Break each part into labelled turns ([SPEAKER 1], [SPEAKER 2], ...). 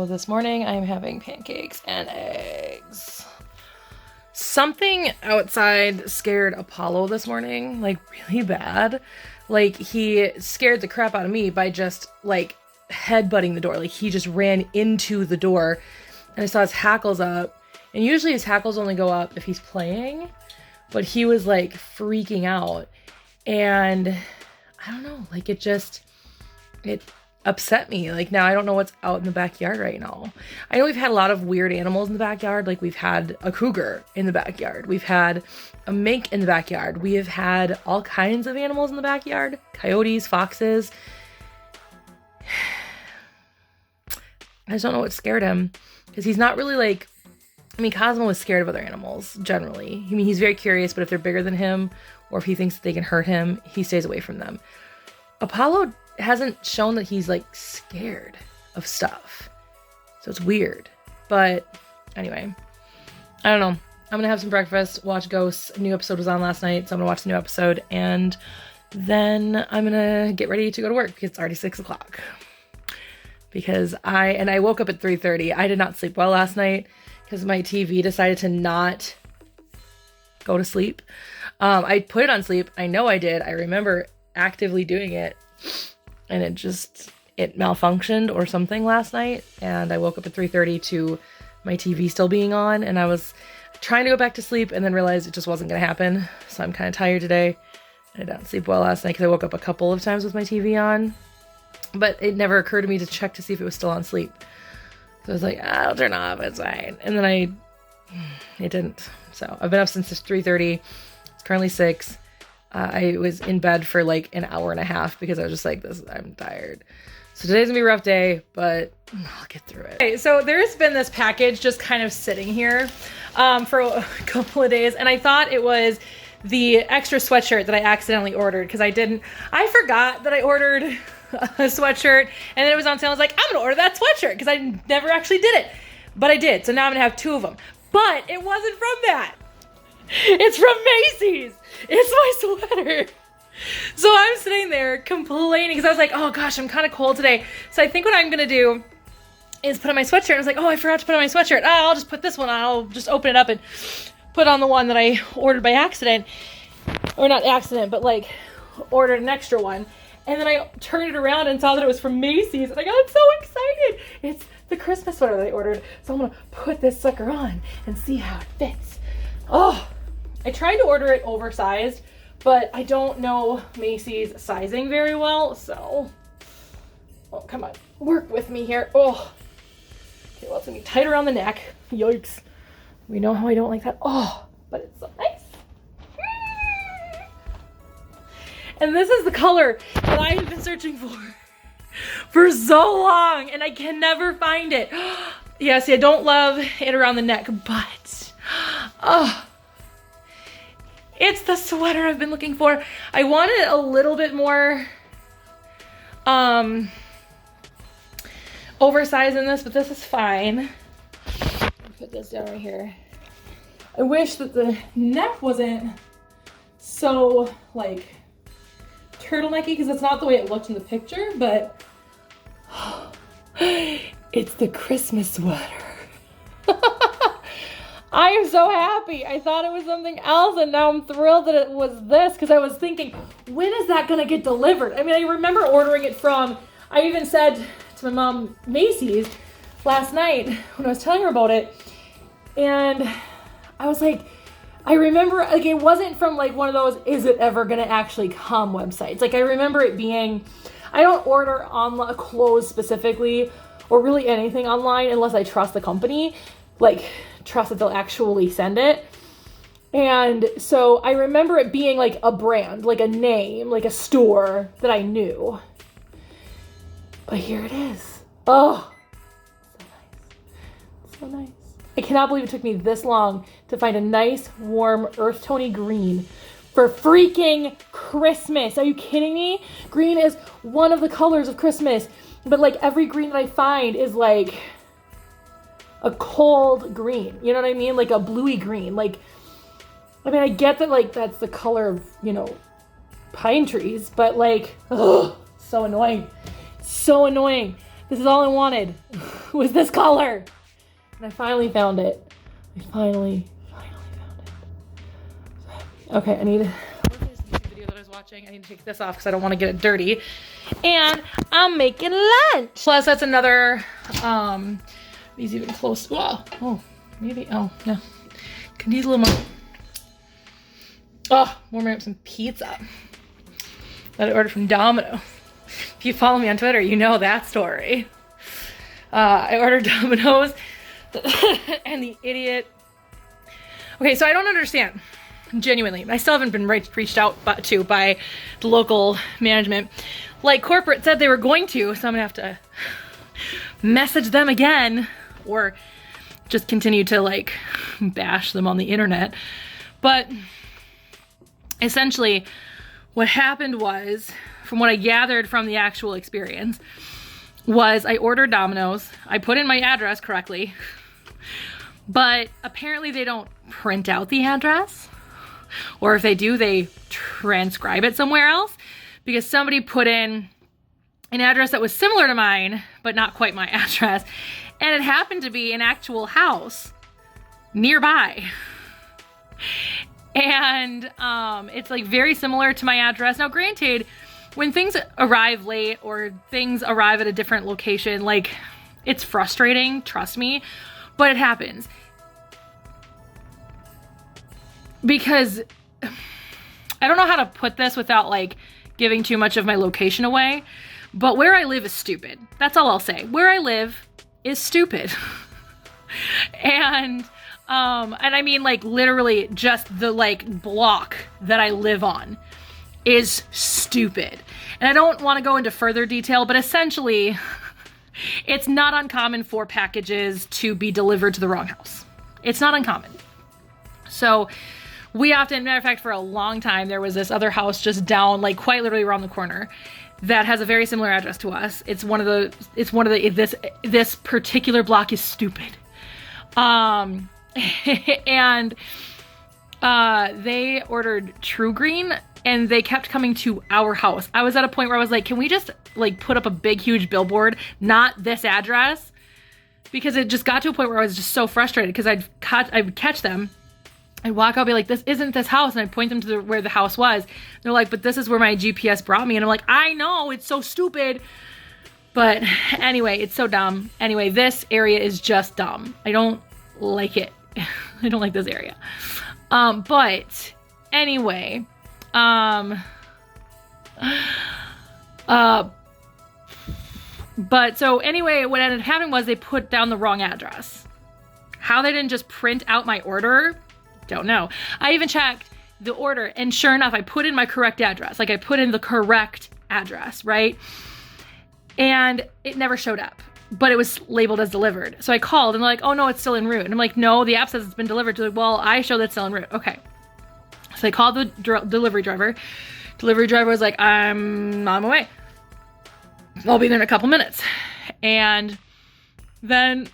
[SPEAKER 1] So this morning I'm having pancakes and eggs. Something outside scared Apollo this morning, like really bad. Like he scared the crap out of me by just like headbutting the door. Like he just ran into the door and I saw his hackles up. And usually his hackles only go up if he's playing, but he was like freaking out. And I don't know, like it upset me. Like now I don't know what's out in the backyard right now. I know we've had a lot of weird animals in the backyard. Like we've had a cougar in the backyard. We've had a mink in the backyard. We have had all kinds of animals in the backyard. Coyotes, foxes. I just don't know what scared him. Because he's not really like, I mean, Cosmo is scared of other animals generally. I mean, he's very curious, but if they're bigger than him or if he thinks that they can hurt him, he stays away from them. Apollo hasn't shown that he's like scared of stuff. So it's weird. But anyway, I don't know. I'm gonna have some breakfast, watch Ghosts. A new episode was on last night, so I'm gonna watch the new episode and then I'm gonna get ready to go to work because it's already 6 o'clock. Because I woke up at 3:30. I did not sleep well last night because my TV decided to not go to sleep. I put it on sleep. I know I did. I remember actively doing it. And it malfunctioned or something last night. And I woke up at 3:30 to my TV still being on. And I was trying to go back to sleep and then realized it just wasn't going to happen. So I'm kind of tired today. I didn't sleep well last night because I woke up a couple of times with my TV on. But it never occurred to me to check to see if it was still on sleep. So I was like, I'll turn off, it's fine. And then it didn't. So I've been up since 3:30. It's currently 6. I was in bed for like an hour and a half because I was just like, I'm tired. So today's gonna be a rough day, but I'll get through it. Okay, so there's been this package just kind of sitting here for a couple of days. And I thought it was the extra sweatshirt that I accidentally ordered because I forgot that I ordered a sweatshirt and then it was on sale. I was like, I'm gonna order that sweatshirt because I never actually did it, but I did. So now I'm gonna have 2 of them, but it wasn't from that. It's from Macy's. It's my sweater. So I'm sitting there complaining because I was like, oh gosh, I'm kind of cold today. So I think what I'm gonna do is put on my sweatshirt. I was like, oh, I forgot to put on my sweatshirt. Oh, I'll just put this one on. I'll just open it up and put on the one that I ordered by accident. Or not accident, but like ordered an extra one. And then I turned it around and saw that it was from Macy's. And I got so excited. It's the Christmas sweater that I ordered. So I'm going to put this sucker on and see how it fits. Oh, I tried to order it oversized, but I don't know Macy's sizing very well. So, oh, come on. Work with me here. Oh, okay, well, it's going to be tight around the neck. Yikes. We know how I don't like that. Oh, but it's so nice. And this is the color that I have been searching for so long, and I can never find it. Yeah, see, I don't love it around the neck, but oh, it's the sweater I've been looking for. I wanted a little bit more oversized in this, but this is fine. Put this down right here. I wish that the neck wasn't so like turtlenecky because it's not the way it looked in the picture, but it's the Christmas sweater. I am so happy. I thought it was something else and now I'm thrilled that it was this because I was thinking, when is that gonna get delivered? I mean, I remember ordering it from, I even said to my mom, Macy's last night when I was telling her about it, and I was like, I remember, like, it wasn't from, like, one of those, is it ever going to actually come websites. Like, I remember it being, I don't order online clothes specifically, or really anything online unless I trust the company, like, trust that they'll actually send it. And so I remember it being, like, a brand, like a name, like a store that I knew. But here it is. Oh, so nice. So nice. I cannot believe it took me this long to find a nice, warm, earth tony green for freaking Christmas. Are you kidding me? Green is one of the colors of Christmas, but like every green that I find is like a cold green. You know what I mean? Like a bluey green. Like, I mean, I get that like that's the color of, you know, pine trees, but like, ugh, so annoying. So annoying. This is all I wanted. was this color. And I finally found it. I finally found it. Okay, I need to, what is this YouTube video that I was watching? I need to take this off because I don't want to get it dirty. And I'm making lunch. Plus that's another, these even close. Whoa. Oh, maybe, oh, no. Can use a little more. Oh, warming up some pizza that I ordered from Domino's. If you follow me on Twitter, you know that story. I ordered Domino's and the idiot. Okay, so I don't understand. Genuinely. I still haven't been reached out to by the local management. Like corporate said they were going to, so I'm gonna have to message them again or just continue to like bash them on the internet. But essentially what happened was, from what I gathered from the actual experience, was I ordered Domino's. I put in my address correctly, but apparently they don't print out the address. Or if they do, they transcribe it somewhere else, because somebody put in an address that was similar to mine, but not quite my address. And it happened to be an actual house nearby. And it's like very similar to my address. Now, granted, when things arrive late or things arrive at a different location, like, it's frustrating, trust me, but it happens. Because I don't know how to put this without like giving too much of my location away, but where I live is stupid. That's all I'll say. Where I live is stupid. And I mean like literally just the like block that I live on is stupid. And I don't want to go into further detail, but essentially it's not uncommon for packages to be delivered to the wrong house. It's not uncommon. So we often, matter of fact, for a long time, there was this other house just down, like quite literally around the corner, that has a very similar address to us. This particular block is stupid. And they ordered True Green and they kept coming to our house. I was at a point where I was like, can we just like put up a big, huge billboard, not this address? Because it just got to a point where I was just so frustrated because I would catch them. I'd walk out, be like, this isn't this house. And I'd point them to where the house was. They're like, but this is where my GPS brought me. And I'm like, I know, it's so stupid. But anyway, it's so dumb. Anyway, this area is just dumb. I don't like it. I don't like this area. But anyway, but so anyway, what ended up happening was they put down the wrong address. How they didn't just print out my order, don't know. I even checked the order and sure enough, I put in my correct address. Like I put in the correct address, right? And it never showed up, but it was labeled as delivered. So I called and they're like, oh no, it's still en route. And I'm like, no, the app says it's been delivered. They're like, well, I show that it's still en route. Okay. So I called the delivery driver. Delivery driver was like, I'm on my way. I'll be there in a couple minutes. And then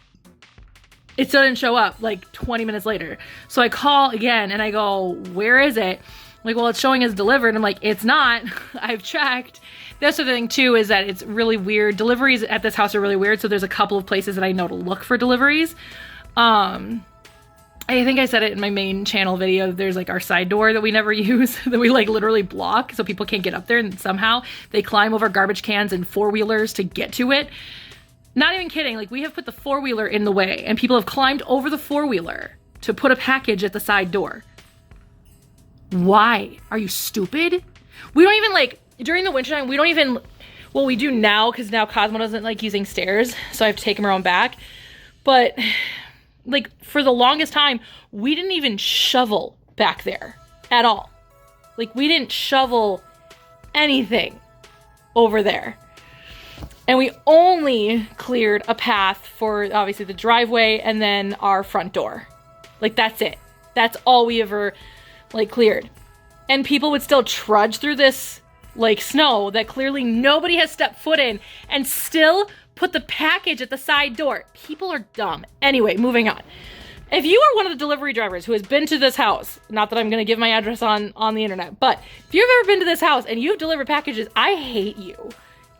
[SPEAKER 1] it still didn't show up like 20 minutes later. So I call again and I go, where is it? I'm like, well, it's showing as delivered. I'm like, it's not. I've checked. The other thing too is that it's really weird. Deliveries at this house are really weird. So there's a couple of places that I know to look for deliveries. I think I said it in my main channel video. There's like our side door that we never use, that we like literally block so people can't get up there, and somehow they climb over garbage cans and four-wheelers to get to it. Not even kidding. Like we have put the four-wheeler in the way and people have climbed over the four-wheeler to put a package at the side door. Why? Are you stupid? We don't even like, during the wintertime, we don't even, well, we do now because now Cosmo doesn't like using stairs. So I have to take him around back. But like for the longest time, we didn't even shovel back there at all. Like we didn't shovel anything over there. And we only cleared a path for obviously the driveway and then our front door. Like that's it. That's all we ever like cleared. And people would still trudge through this like snow that clearly nobody has stepped foot in and still put the package at the side door. People are dumb. Anyway, moving on. If you are one of the delivery drivers who has been to this house, not that I'm going to give my address on the internet, but if you've ever been to this house and you've delivered packages, I hate you.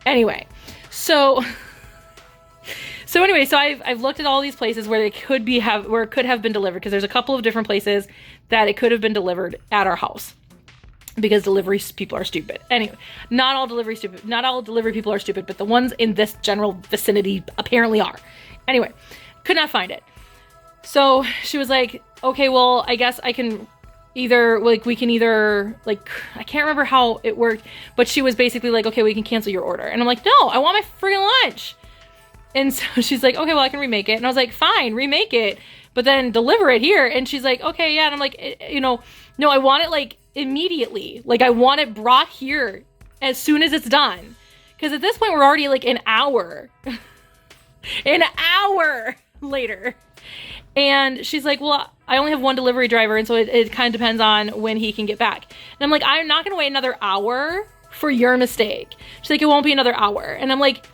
[SPEAKER 1] Anyway, so So anyway, so I've looked at all these places where it could have been delivered, because there's a couple of different places that it could have been delivered at our house, because delivery people are stupid. Anyway, not all delivery people are stupid, but the ones in this general vicinity apparently are. Anyway, could not find it. So she was like, okay, well, I guess I can either, like, we can either, like, I can't remember how it worked, but she was basically like, okay, we can cancel your order. And I'm like, no, I want my freaking lunch. And so she's like, okay, well, I can remake it. And I was like, fine, remake it, but then deliver it here. And she's like, okay, yeah. And I'm like, you know, no, I want it like immediately. Like, I want it brought here as soon as it's done. Because at this point, we're already like an hour later. And she's like, well, I only have one delivery driver, and so it kind of depends on when he can get back. And I'm like, I'm not going to wait another hour for your mistake. She's like, it won't be another hour. And I'm like,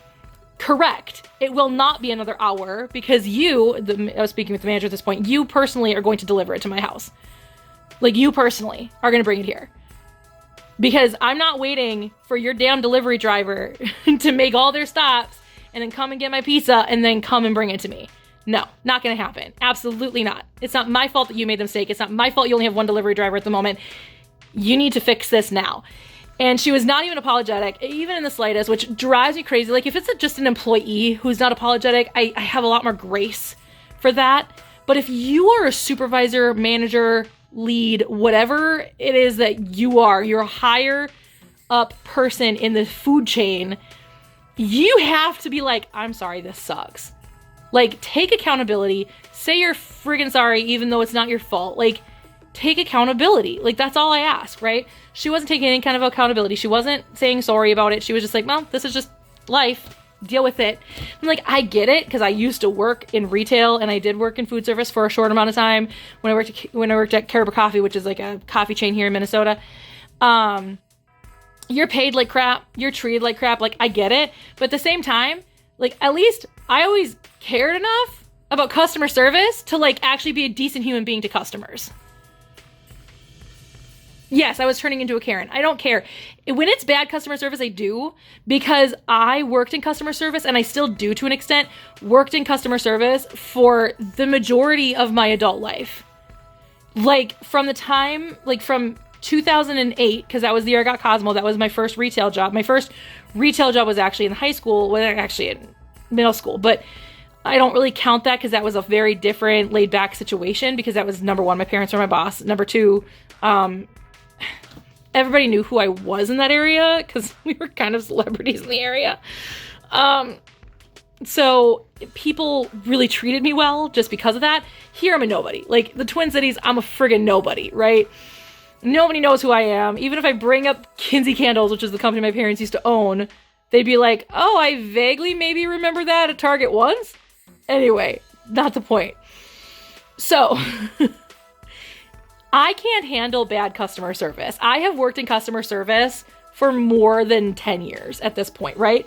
[SPEAKER 1] correct. It will not be another hour, because I was speaking with the manager at this point, you personally are going to deliver it to my house. Like, you personally are going to bring it here. Because I'm not waiting for your damn delivery driver to make all their stops and then come and get my pizza and then come and bring it to me. No, not going to happen. Absolutely not. It's not my fault that you made the mistake. It's not my fault you only have one delivery driver at the moment. You need to fix this now. And she was not even apologetic, even in the slightest, which drives me crazy. Like, if it's just an employee who's not apologetic, I have a lot more grace for that. But if you are a supervisor, manager, lead, whatever it is that you're a higher up person in the food chain, you have to be like, I'm sorry, this sucks. Like, take accountability, say you're friggin' sorry, even though it's not your fault. Like, take accountability. Like, that's all I ask, right? She wasn't taking any kind of accountability. She wasn't saying sorry about it. She was just like, well, this is just life. Deal with it. I'm like, I get it, because I used to work in retail, and I did work in food service for a short amount of time when I worked at Caribou Coffee, which is like a coffee chain here in Minnesota. You're paid like crap. You're treated like crap. Like, I get it. But at the same time, like, at least I always cared enough about customer service to, like, actually be a decent human being to customers. Yes, I was turning into a Karen. I don't care. When it's bad customer service, I do, because I worked in customer service, and I still do to an extent, worked in customer service for the majority of my adult life. Like, from 2008, because that was the year I got Cosmo. That was my first retail job. My first retail job was actually in high school, well, actually in middle school, but I don't really count that, because that was a very different laid back situation, because that was, number one, my parents were my boss. Number two, everybody knew who I was in that area, because we were kind of celebrities in the area. So people really treated me well just because of that. Here, I'm a nobody. Like, the Twin Cities, I'm a friggin' nobody, right? Nobody knows who I am. Even if I bring up Kinsey Candles, which is the company my parents used to own, they'd be like, oh, I vaguely maybe remember that at Target once. Anyway, not the point. So, I can't handle bad customer service. I have worked in customer service for more than 10 years at this point, right?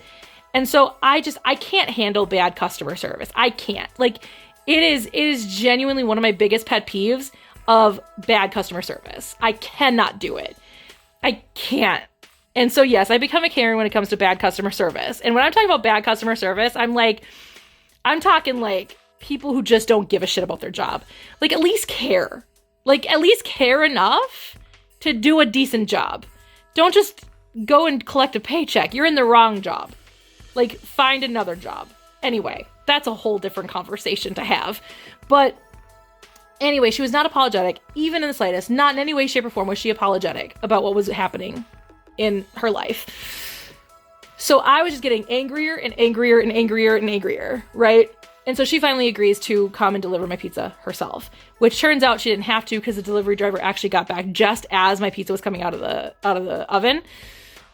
[SPEAKER 1] And so I can't handle bad customer service. I can't. Like, it is genuinely one of my biggest pet peeves of bad customer service. I cannot do it. I can't. And so, yes, I become a Karen when it comes to bad customer service. And when I'm talking about bad customer service, I'm talking like people who just don't give a shit about their job. Like, at least care. Like, at least care enough to do a decent job. Don't just go and collect a paycheck. You're in the wrong job. Like, find another job. Anyway, that's a whole different conversation to have. But anyway, she was not apologetic, even in the slightest. Not in any way, shape, or form was she apologetic about what was happening in her life. So I was just getting angrier and angrier and angrier and angrier, right? And so she finally agrees to come and deliver my pizza herself, which turns out she didn't have to, because the delivery driver actually got back just as my pizza was coming out of the oven.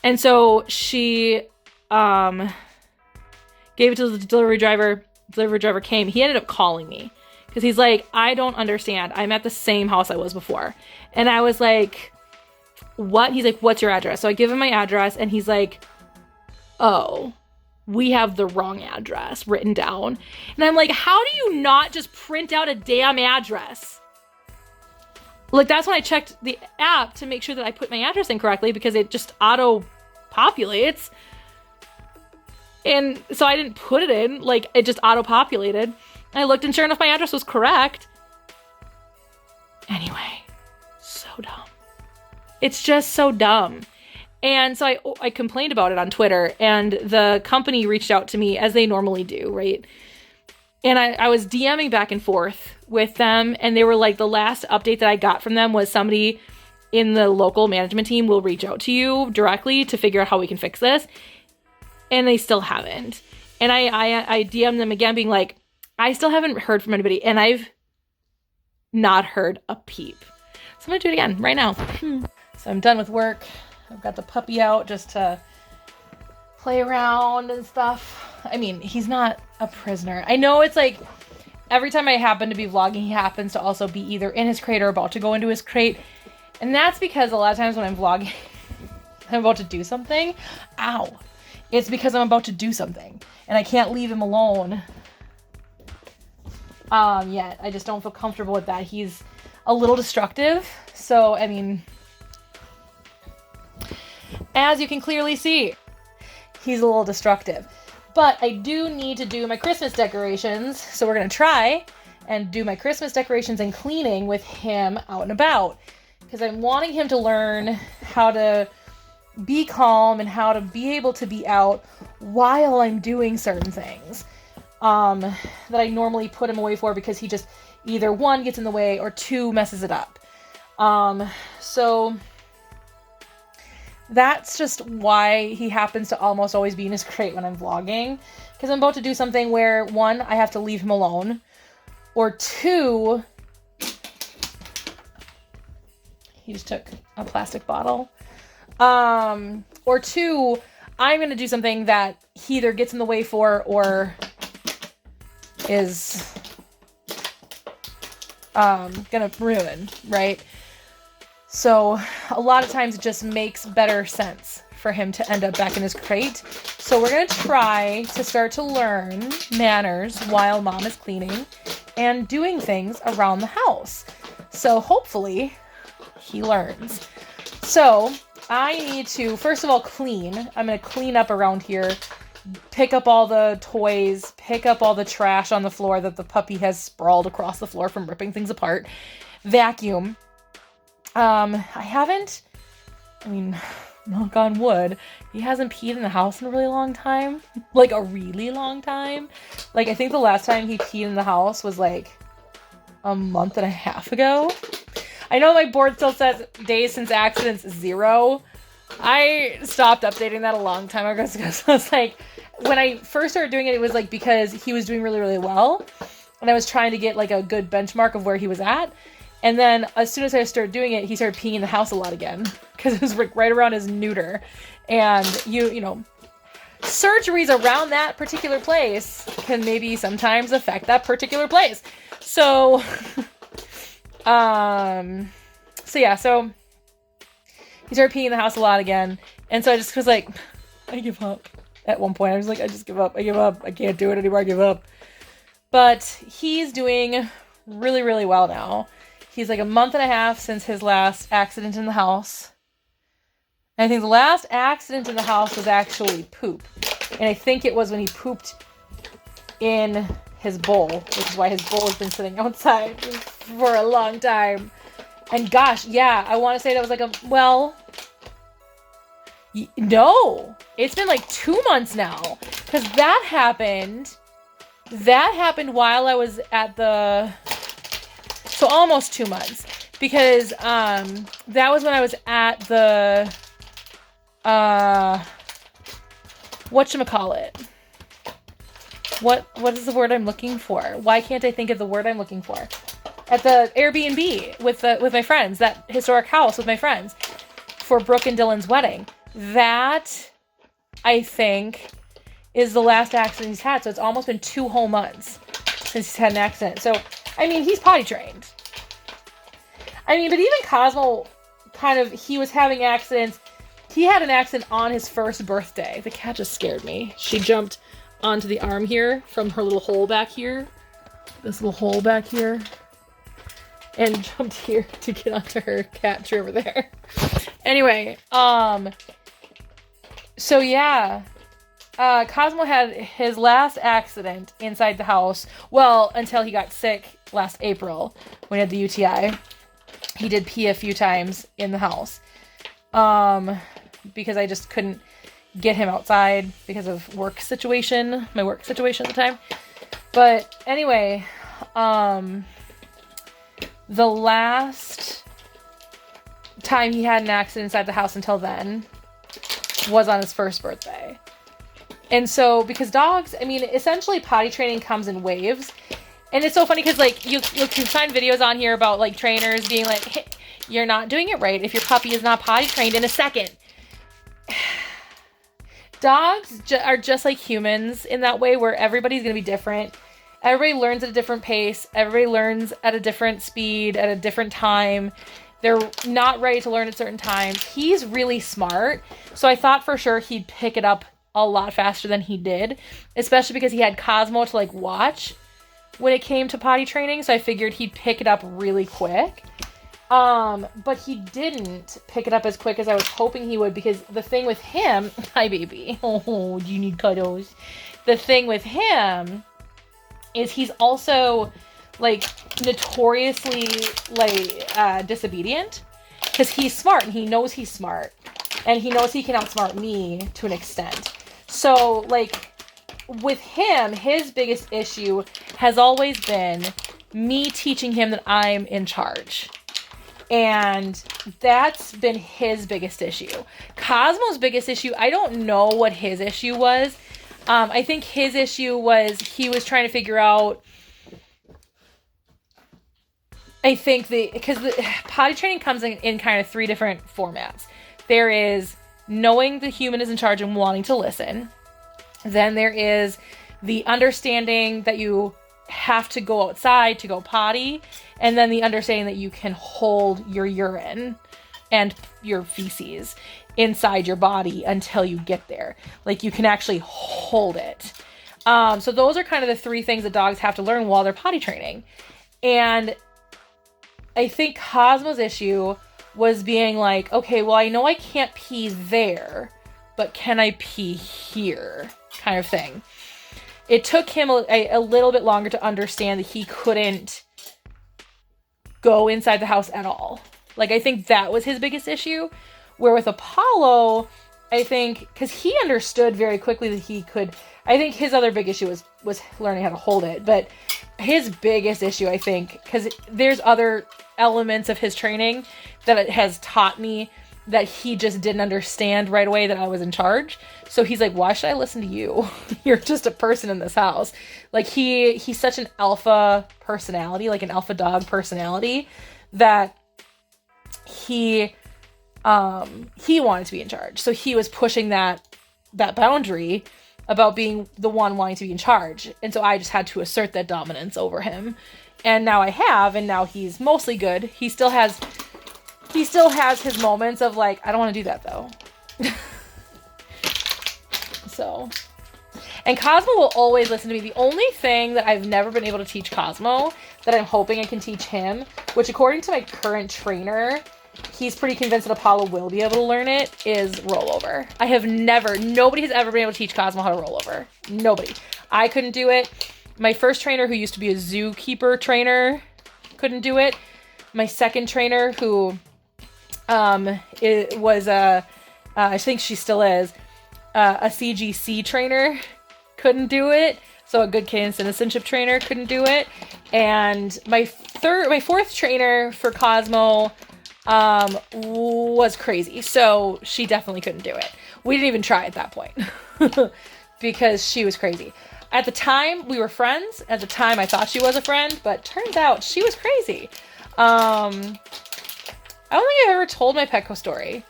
[SPEAKER 1] And so she gave it to the delivery driver. Delivery driver came. He ended up calling me, because he's like, I don't understand. I'm at the same house I was before. And I was like, what? He's like, what's your address? So I give him my address, and he's like, oh, we have the wrong address written down. And I'm like, how do you not just print out a damn address? Like, that's when I checked the app to make sure that I put my address in correctly, because it just auto populates. And so I didn't put it in, like it just auto-populated. And I looked and sure enough, my address was correct. Anyway, so dumb. It's just so dumb. And so I complained about it on Twitter, and the company reached out to me as they normally do, right? And I was DMing back and forth with them, and they were like, the last update that I got from them was somebody in the local management team will reach out to you directly to figure out how we can fix this. And they still haven't. And I DM'd them again being like, I still haven't heard from anybody, and I've not heard a peep. So I'm gonna do it again right now. So I'm done with work. I've got the puppy out just to play around and stuff. I mean, he's not a prisoner. I know it's like every time I happen to be vlogging, he happens to also be either in his crate or about to go into his crate. And that's because a lot of times when I'm vlogging, I'm about to do something. Ow. It's because I'm about to do something and I can't leave him alone yet. I just don't feel comfortable with that. He's a little destructive. So, I mean, as you can clearly see, he's a little destructive. But I do need to do my Christmas decorations. So we're going to try and do my Christmas decorations and cleaning with him out and about. Because I'm wanting him to learn how to be calm and how to be able to be out while I'm doing certain things that I normally put him away for, because he just either one gets in the way or two messes it up. So that's just why he happens to almost always be in his crate when I'm vlogging, because I'm about to do something where one, I have to leave him alone, or two, he just took a plastic bottle, or two, I'm going to do something that he either gets in the way for or is going to ruin, right? So a lot of times it just makes better sense for him to end up back in his crate. So we're going to try to start to learn manners while mom is cleaning and doing things around the house. So hopefully he learns. So I need to, first of all, clean. I'm going to clean up around here, pick up all the toys, pick up all the trash on the floor that the puppy has sprawled across the floor from ripping things apart, vacuum. I mean, knock on wood, he hasn't peed in the house in a really long time. Like a really long time. Like I think the last time he peed in the house was like a month and a half ago. I know my board still says days since accidents 0. I stopped updating that a long time ago because I was like, when I first started doing it, it was like because he was doing really, really well. And I was trying to get like a good benchmark of where he was at. And then as soon as I started doing it, he started peeing in the house a lot again because it was right around his neuter. And you know, surgeries around that particular place can maybe sometimes affect that particular place. So, so he started peeing in the house a lot again. And so I just was like, I give up. At one point, I was like, I just give up. I give up. I can't do it anymore. I give up. But he's doing really, really well now. He's like a month and a half since his last accident in the house. And I think the last accident in the house was actually poop. And I think it was when he pooped in his bowl, which is why his bowl has been sitting outside for a long time. And gosh, yeah, I want to say that was like no, it's been like 2 months now. Because that happened while I was at the... So almost 2 months, because that was when I was at the whatchamacallit. What is the word I'm looking for? Why can't I think of the word I'm looking for? At the Airbnb with my friends, that historic house with my friends for Brooke and Dylan's wedding. That, I think, is the last accident he's had. So it's almost been 2 whole months since he's had an accident. So I mean, he's potty trained. I mean, but even Cosmo he was having accidents. He had an accident on his first birthday. The cat just scared me. She jumped onto the arm here from her little hole back here. This little hole back here. And jumped here to get onto her cat tree over there. Anyway, so yeah. Cosmo had his last accident inside the house. Well, until he got sick last April when he had the UTI. He did pee a few times in the house. Because I just couldn't get him outside because of my work situation at the time. But anyway, the last time he had an accident inside the house until then was on his first birthday. And so, because dogs, I mean, essentially potty training comes in waves. And it's so funny because, like, you can find videos on here about, like, trainers being like, hey, you're not doing it right if your puppy is not potty trained in a second. Dogs are just like humans in that way, where everybody's going to be different. Everybody learns at a different pace. Everybody learns at a different speed, at a different time. They're not ready to learn at certain times. He's really smart. So I thought for sure he'd pick it up a lot faster than he did, especially because he had Cosmo to, like, watch when it came to potty training. So I figured he'd pick it up really quick. But he didn't pick it up as quick as I was hoping he would, because the thing with him, hi baby, oh, do you need cuddles? The thing with him is he's also, like, notoriously, like, disobedient, because he's smart and he knows he's smart and he knows he can outsmart me to an extent. So, like, with him, his biggest issue has always been me teaching him that I'm in charge. And that's been his biggest issue. Cosmo's biggest issue, I don't know what his issue was. I think his issue was he was trying to figure out, because the potty training comes in kind of three different formats. There is knowing the human is in charge and wanting to listen. Then there is the understanding that you have to go outside to go potty, and then the understanding that you can hold your urine and your feces inside your body until you get there. Like, you can actually hold it. So those are kind of the three things that dogs have to learn while they're potty training. And I think Cosmo's issue was being like, okay, well, I know I can't pee there, but can I pee here? Kind of thing. It took him a little bit longer to understand that he couldn't go inside the house at all. Like, I think that was his biggest issue. Where with Apollo, I think, because he understood very quickly that he could, I think his other big issue was learning how to hold it. But his biggest issue, I think, because there's other elements of his training that it has taught me that he just didn't understand right away that I was in charge. So he's like, why should I listen to you? You're just a person in this house. Like, he's such an alpha personality, like an alpha dog personality, that he wanted to be in charge. So he was pushing that boundary about being the one wanting to be in charge. And so I just had to assert that dominance over him. And now I have, and now he's mostly good. He still has his moments of, like, I don't want to do that though. So, and Cosmo will always listen to me. The only thing that I've never been able to teach Cosmo that I'm hoping I can teach him, which according to my current trainer, he's pretty convinced that Apollo will be able to learn it, is rollover. Nobody has ever been able to teach Cosmo how to roll over. Nobody. I couldn't do it. My first trainer, who used to be a zookeeper trainer, couldn't do it. My second trainer, who it was I think she still is, a CGC trainer, couldn't do it. So a good Canine citizenship trainer couldn't do it. And my fourth trainer for Cosmo was crazy. So she definitely couldn't do it. We didn't even try at that point because she was crazy. At the time, we were friends. At the time, I thought she was a friend, but turns out she was crazy. I don't think I've ever told my Petco story,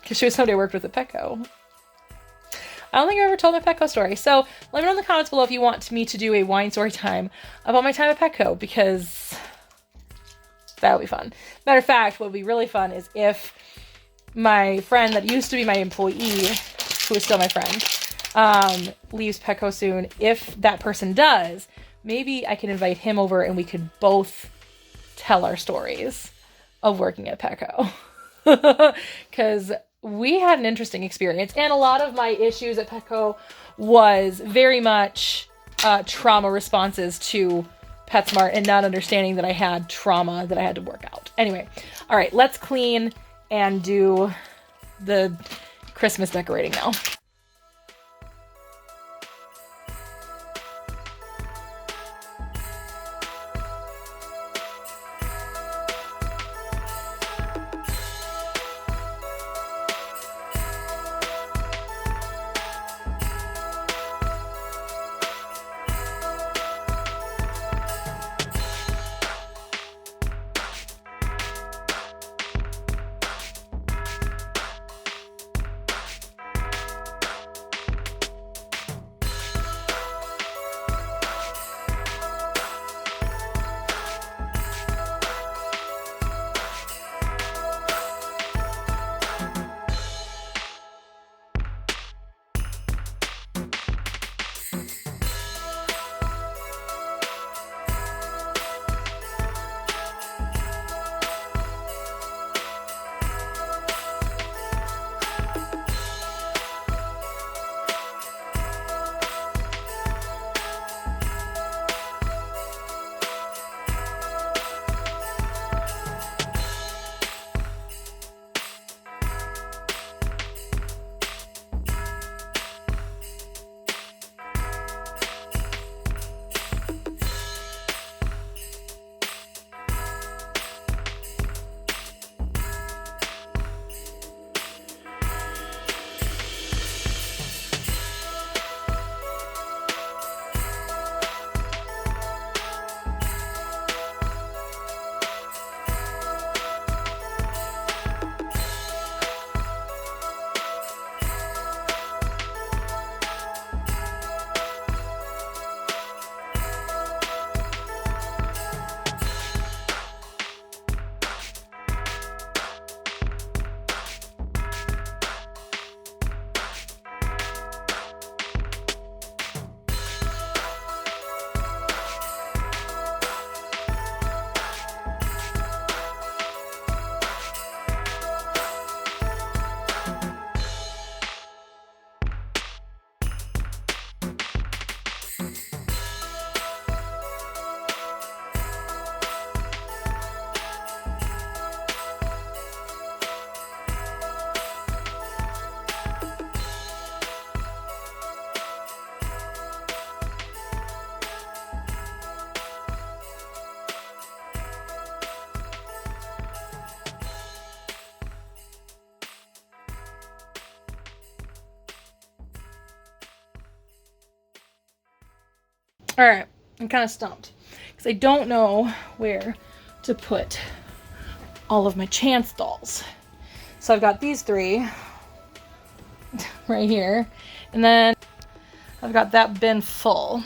[SPEAKER 1] because she was somebody I worked with at Petco. I don't think I've ever told my Petco story. So let me know in the comments below if you want me to do a wine story time about my time at Petco, because that would be fun. Matter of fact, what would be really fun is if my friend that used to be my employee, who is still my friend, leaves Petco soon. If that person does, maybe I can invite him over and we could both tell our stories of working at Petco. Because we had an interesting experience, and a lot of my issues at Petco was very much trauma responses to PetSmart and not understanding that I had trauma that I had to work out. Anyway, all right, let's clean and do the Christmas decorating now. All right, I'm kind of stumped because I don't know where to put all of my chance dolls. So I've got these three right here, and then I've got that bin full.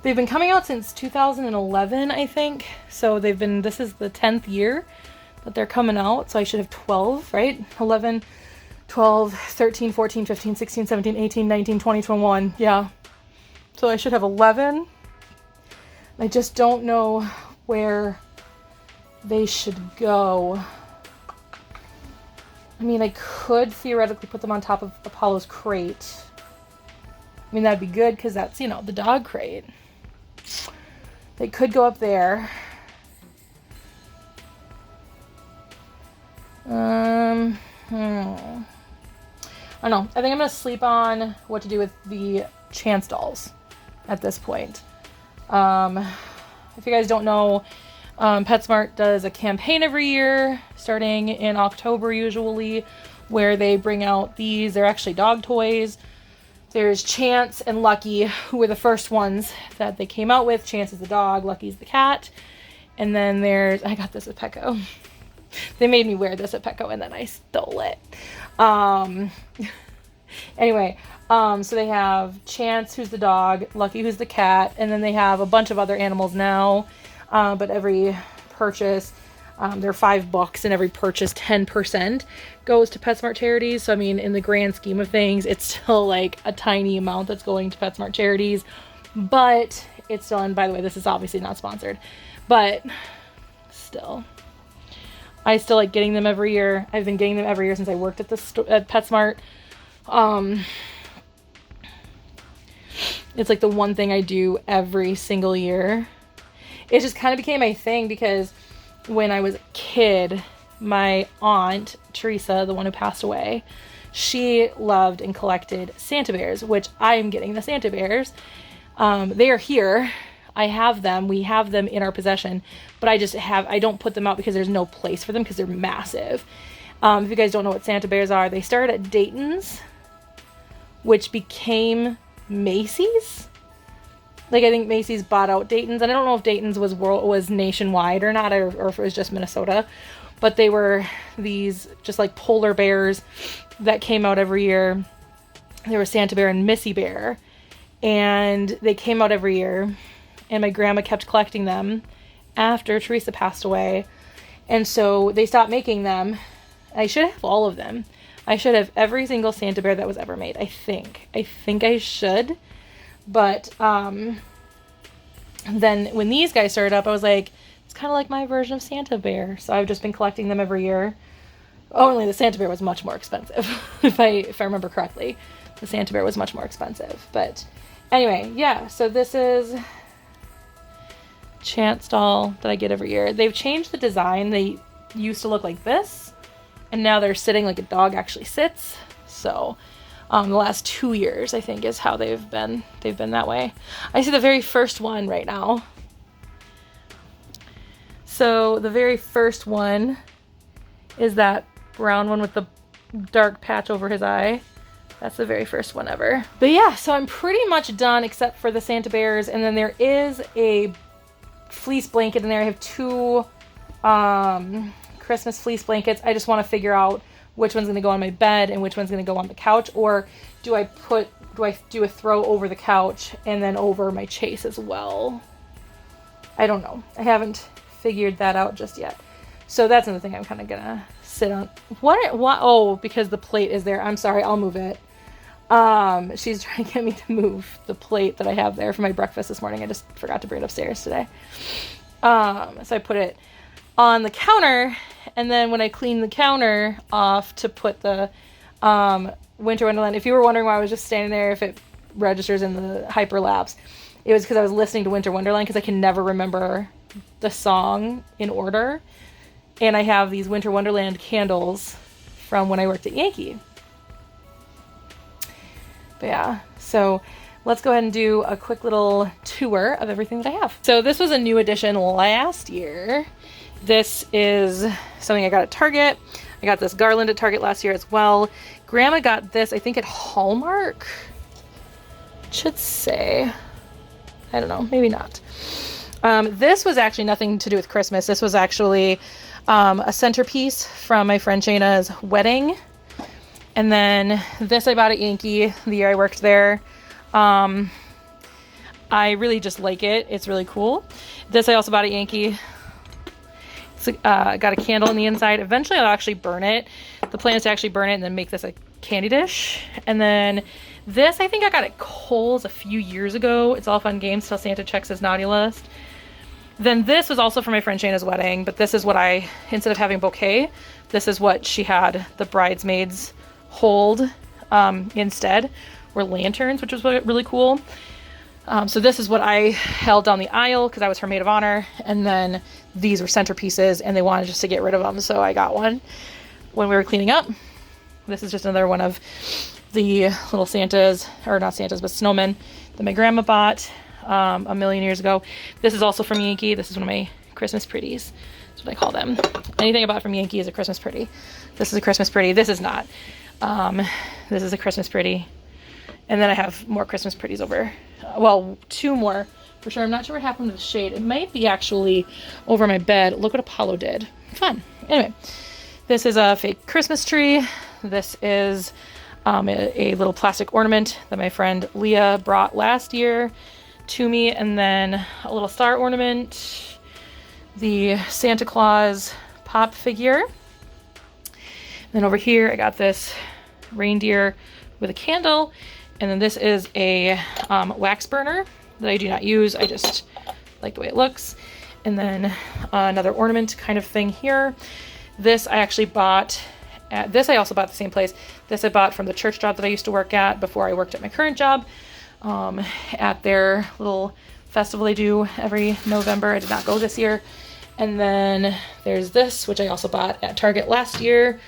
[SPEAKER 1] They've been coming out since 2011, I think. So this is the 10th year that they're coming out. So I should have 12, right? 11, 12, 13, 14, 15, 16, 17, 18, 19, 20, 21. Yeah. So I should have 11. I just don't know where they should go. I mean, I could theoretically put them on top of Apollo's crate. I mean, that'd be good because that's, the dog crate. They could go up there. I don't know. I think I'm going to sleep on what to do with the chance dolls at this point. If you guys don't know, PetSmart does a campaign every year, starting in October usually, where they bring out these. They're actually dog toys. There's Chance and Lucky, who were the first ones that they came out with. Chance is the dog, Lucky's the cat. And then I got this at Petco. They made me wear this at Petco and then I stole it. Anyway, so they have Chance, who's the dog, Lucky, who's the cat, and then they have a bunch of other animals now. But every purchase, there are 5 books, and every purchase 10% goes to PetSmart charities. So I mean, in the grand scheme of things, it's still like a tiny amount that's going to PetSmart charities, but it's still. And by the way, this is obviously not sponsored, but still. I still like getting them every year. I've been getting them every year since I worked at the at PetSmart. It's like the one thing I do every single year. It just kind of became my thing because when I was a kid, my aunt, Teresa, the one who passed away, she loved and collected Santa bears, which I am getting the Santa bears. They are here. I have them. We have them in our possession, but I don't put them out because there's no place for them because they're massive. If you guys don't know what Santa bears are, they started at Dayton's, which became Macy's. Like, I think Macy's bought out Dayton's, and I don't know if Dayton's was nationwide or not, or if it was just Minnesota, but they were these just like polar bears that came out every year. There was Santa Bear and Missy Bear, and they came out every year, and my grandma kept collecting them after Teresa passed away, and so they stopped making them. I should have all of them. I should have every single Santa Bear that was ever made. I think I should. But then when these guys started up, I was like, it's kind of like my version of Santa Bear. So I've just been collecting them every year. Only the Santa Bear was much more expensive. if I remember correctly, the Santa Bear was much more expensive. But anyway, yeah. So this is Chance doll that I get every year. They've changed the design. They used to look like this, and now they're sitting like a dog actually sits. So the last 2 years, I think, is how they've been that way. I see the very first one right now. So the very first one is that brown one with the dark patch over his eye. That's the very first one ever. But yeah, so I'm pretty much done except for the Santa Bears. And then there is a fleece blanket in there. I have 2 Christmas fleece blankets. I just want to figure out which one's going to go on my bed and which one's going to go on the couch, or do I do a throw over the couch and then over my chase as well? I don't know. I haven't figured that out just yet. So that's another thing I'm kind of going to sit on. What? Oh, because the plate is there. I'm sorry. I'll move it. She's trying to get me to move the plate that I have there for my breakfast this morning. I just forgot to bring it upstairs today. So I put it on the counter, and then when I clean the counter off to put the Winter Wonderland, if you were wondering why I was just standing there, if it registers in the hyperlapse, it was because I was listening to Winter Wonderland because I can never remember the song in order. And I have these Winter Wonderland candles from when I worked at Yankee. But yeah, so let's go ahead and do a quick little tour of everything that I have. So this was a new addition last year. This is something I got at Target. I got this garland at Target last year as well. Grandma got this, I think, at Hallmark. It should say. I don't know, maybe not. This was actually nothing to do with Christmas. This was actually a centerpiece from my friend Shayna's wedding. And then this I bought at Yankee the year I worked there. I really just like it. It's really cool. This I also bought at Yankee. It's got a candle on the inside. Eventually I'll actually burn it. The plan is to actually burn it and then make this a candy dish. And then this I think I got at Kohl's a few years ago. It's all fun games till Santa checks his naughty list. Then this was also for my friend Shayna's wedding, but this is what instead of having a bouquet, this is what she had the bridesmaids hold instead, were lanterns, which was really cool. So this is what I held down the aisle because I was her maid of honor, and then these were centerpieces and they wanted just to get rid of them, so I got one when we were cleaning up. This is just another one of the little Santas, or not Santas, but snowmen that my grandma bought a million years ago. This is also from Yankee. This is one of my Christmas pretties. That's what I call them. Anything I bought from Yankee is a Christmas pretty. This is a Christmas pretty. This is not. This is a Christmas pretty. And then I have more Christmas pretties over. Well, 2 more for sure. I'm not sure what happened to the shade. It might be actually over my bed. Look what Apollo did. Fun. Anyway, this is a fake Christmas tree. This is a little plastic ornament that my friend Leah brought last year to me. And then a little star ornament. The Santa Claus pop figure. Then over here, I got this reindeer with a candle. And then this is a wax burner that I do not use. I just like the way it looks. And then another ornament kind of thing here. This I actually bought at, this I also bought at the same place. This I bought from the church job that I used to work at before I worked at my current job, at their little festival they do every November. I did not go this year. And then there's this, which I also bought at Target last year.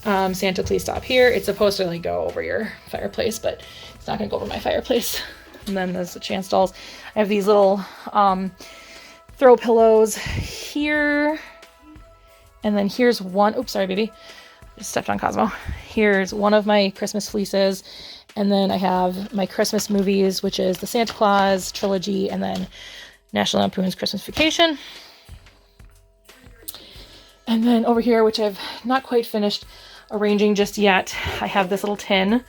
[SPEAKER 1] Santa, please stop here. It's supposed to like go over your fireplace, but it's not gonna go over my fireplace. And then there's the chance dolls. I have these little throw pillows here. And then here's one, oops, sorry, baby. Just stepped on Cosmo. Here's one of my Christmas fleeces. And then I have my Christmas movies, which is the Santa Claus trilogy, and then National Lampoon's Christmas Vacation. And then over here, which I've not quite finished arranging just yet, I have this little tin.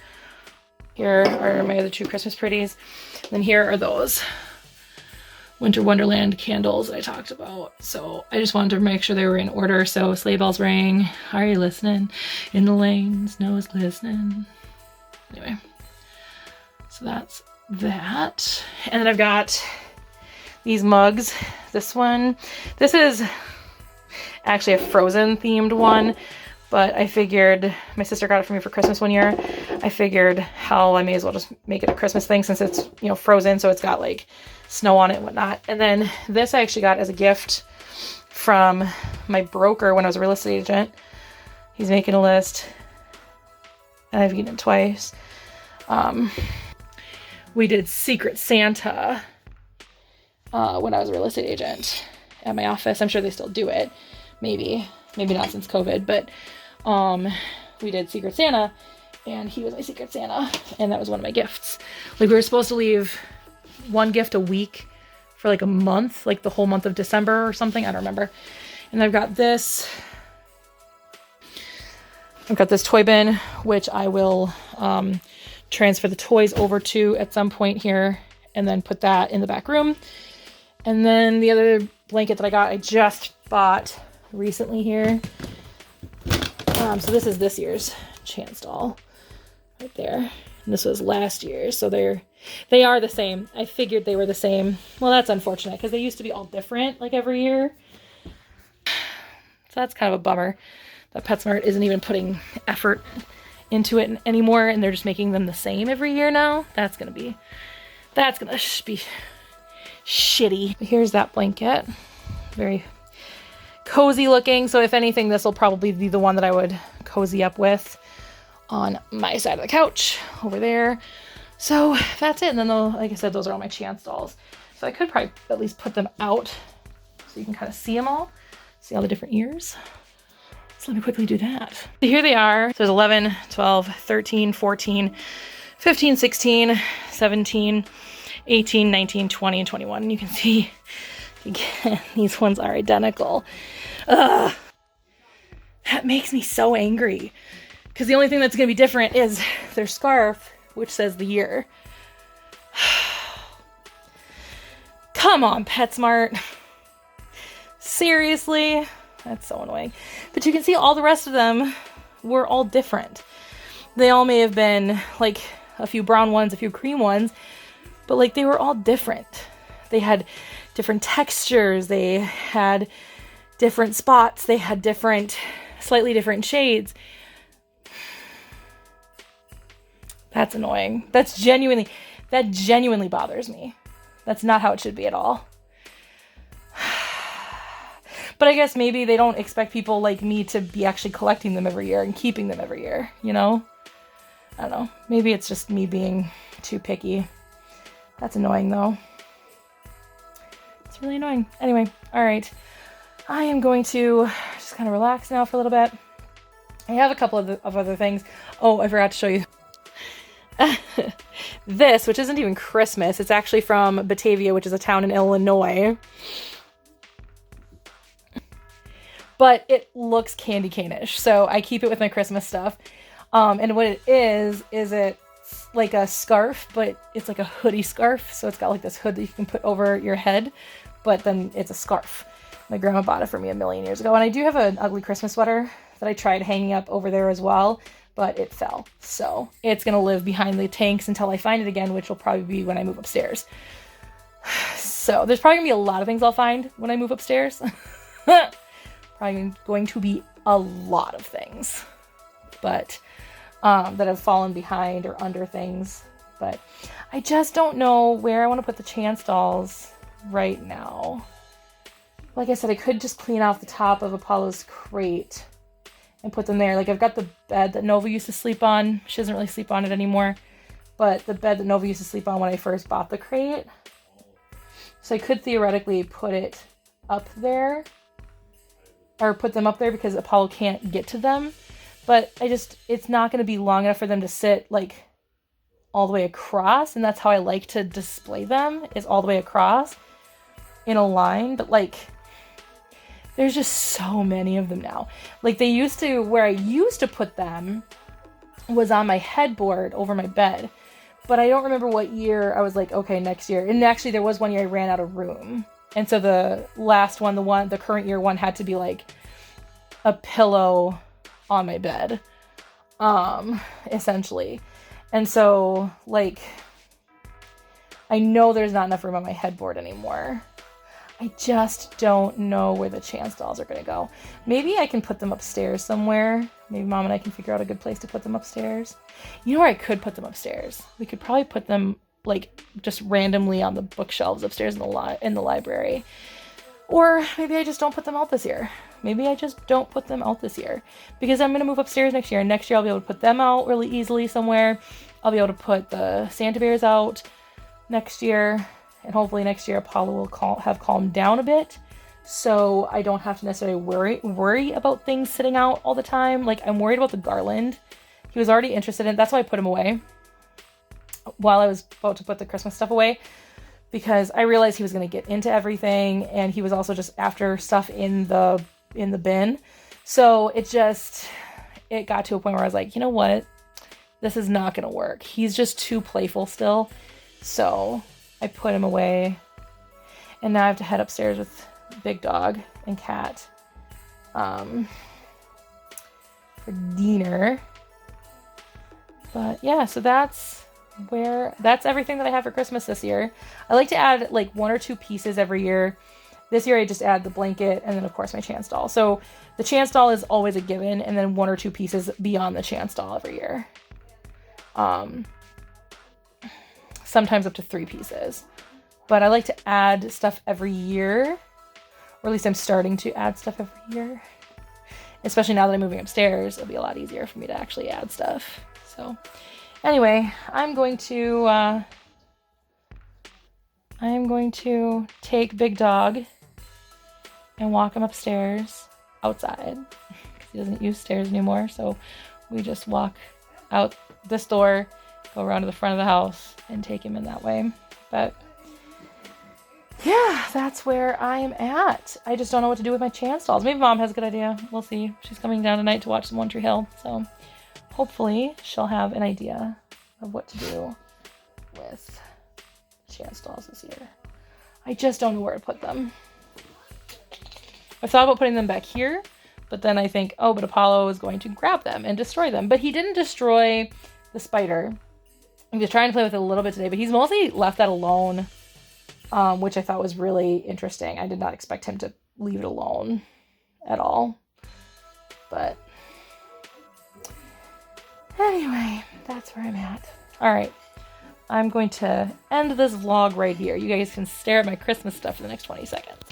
[SPEAKER 1] Here are my other two Christmas pretties. And then here are those Winter Wonderland candles that I talked about. So I just wanted to make sure they were in order. So sleigh bells ring. Are you listening? In the lane, snow is listening. Anyway, so that's that. And then I've got these mugs. This one, this is actually a Frozen themed one, but I figured, my sister got it for me for Christmas one year. I figured, hell, I may as well just make it a Christmas thing since it's, you know, Frozen, so it's got like snow on it and whatnot. And then this I actually got as a gift from my broker when I was a real estate agent. He's making a list, and I've eaten it twice. We did Secret Santa when I was a real estate agent at my office. I'm sure they still do it. Maybe not since COVID, but we did Secret Santa, and he was my Secret Santa, and that was one of my gifts. Like, we were supposed to leave one gift a week for like a month, like the whole month of December or something. I don't remember. And I've got this toy bin, which I will transfer the toys over to at some point here, and then put that in the back room. And then the other blanket that I just bought recently here. So this is this year's chance doll right there. And this was last year. So they are the same. I figured they were the same. Well, that's unfortunate because they used to be all different like every year. So that's kind of a bummer that PetSmart isn't even putting effort into it anymore, and they're just making them the same every year now. That's gonna be shitty. Here's that blanket. Very cozy looking. So if anything, this will probably be the one that I would cozy up with on my side of the couch over there. So that's it. And then, like I said, those are all my chance dolls. So I could probably at least put them out so you can kind of see them all, see all the different ears. So let me quickly do that. So here they are. So there's 11, 12, 13, 14, 15, 16, 17, 18, 19, 20, and 21. And you can see, again, these ones are identical. Ugh. That makes me so angry. Because the only thing that's going to be different is their scarf, which says the year. Come on, PetSmart. Seriously? That's so annoying. But you can see all the rest of them were all different. They all may have been like a few brown ones, a few cream ones, but like they were all different. They had different textures. They had different spots. They had slightly different shades. That's annoying. That genuinely bothers me. That's not how it should be at all. But I guess maybe they don't expect people like me to be actually collecting them every year and keeping them every year, you know? I don't know. Maybe it's just me being too picky. That's annoying though. It's really annoying. Anyway, all right. I am going to just kind of relax now for a little bit. I have a couple of other things. Oh, I forgot to show you. This, which isn't even Christmas. It's actually from Batavia, which is a town in Illinois. But it looks candy cane-ish, so I keep it with my Christmas stuff. And what it is it's like a scarf, but it's like a hoodie scarf. So it's got like this hood that you can put over your head, but then it's a scarf. My grandma bought it for me a million years ago. And I do have an ugly Christmas sweater that I tried hanging up over there as well, but it fell. So it's going to live behind the tanks until I find it again, which will probably be when I move upstairs. So there's probably going to be a lot of things I'll find when I move upstairs. probably going to be a lot of things, but that have fallen behind or under things. But I just don't know where I want to put the Chance dolls right now. Like I said, I could just clean off the top of Apollo's crate and put them there. Like, I've got the bed that Nova used to sleep on. She doesn't really sleep on it anymore. But the bed that Nova used to sleep on when I first bought the crate. So I could theoretically put it up there. Or put them up there because Apollo can't get to them. But it's not going to be long enough for them to sit, like, all the way across. And that's how I like to display them, is all the way across in a line. But, like, there's just so many of them now. Like, they used to, where I used to put them was on my headboard over my bed. But I don't remember what year I was like, okay, next year. And actually, there was one year I ran out of room. And so the last one, the current year one, had to be like a pillow on my bed, essentially. And so, like, I know there's not enough room on my headboard anymore. I just don't know where the Chance dolls are going to go. Maybe I can put them upstairs somewhere. Maybe Mom and I can figure out a good place to put them upstairs. You know where I could put them upstairs? We could probably put them, like, just randomly on the bookshelves upstairs in the library. Or maybe I just don't put them out this year. Maybe I just don't put them out this year. Because I'm going to move upstairs next year. And next year I'll be able to put them out really easily somewhere. I'll be able to put the Santa Bears out next year. And hopefully next year Apollo will have calmed down a bit. So I don't have to necessarily worry about things sitting out all the time. Like, I'm worried about the garland. He was already interested in it. That's why I put him away while I was about to put the Christmas stuff away. Because I realized he was going to get into everything. And he was also just after stuff in the bin. So it got to a point where I was like, you know what? This is not going to work. He's just too playful still. So I put him away. And now I have to head upstairs with Big Dog and Cat for dinner. But yeah, so that's everything that I have for Christmas this year. I like to add like 1 or 2 pieces every year. This year I just add the blanket and then of course my Chance doll. So the Chance doll is always a given, and then 1 or 2 pieces beyond the Chance doll every year. Sometimes up to 3 pieces. But I like to add stuff every year. Or at least I'm starting to add stuff every year. Especially now that I'm moving upstairs, it'll be a lot easier for me to actually add stuff. So anyway, I'm going to take Big Dog and walk him upstairs outside. Because he doesn't use stairs anymore. So we just walk out this door, go around to the front of the house, and take him in that way. But yeah, that's where I'm at. I just don't know what to do with my Chance dolls. Maybe Mom has a good idea. We'll see. She's coming down tonight to watch some One Tree Hill. So hopefully she'll have an idea of what to do with Chance dolls this year. I just don't know where to put them. I thought about putting them back here, but then I think, oh, but Apollo is going to grab them and destroy them. But he didn't destroy the spider. He was trying to play with it a little bit today, but he's mostly left that alone. Which I thought was really interesting. I did not expect him to leave it alone at all. But anyway, that's where I'm at. All right. I'm going to end this vlog right here. You guys can stare at my Christmas stuff for the next 20 seconds.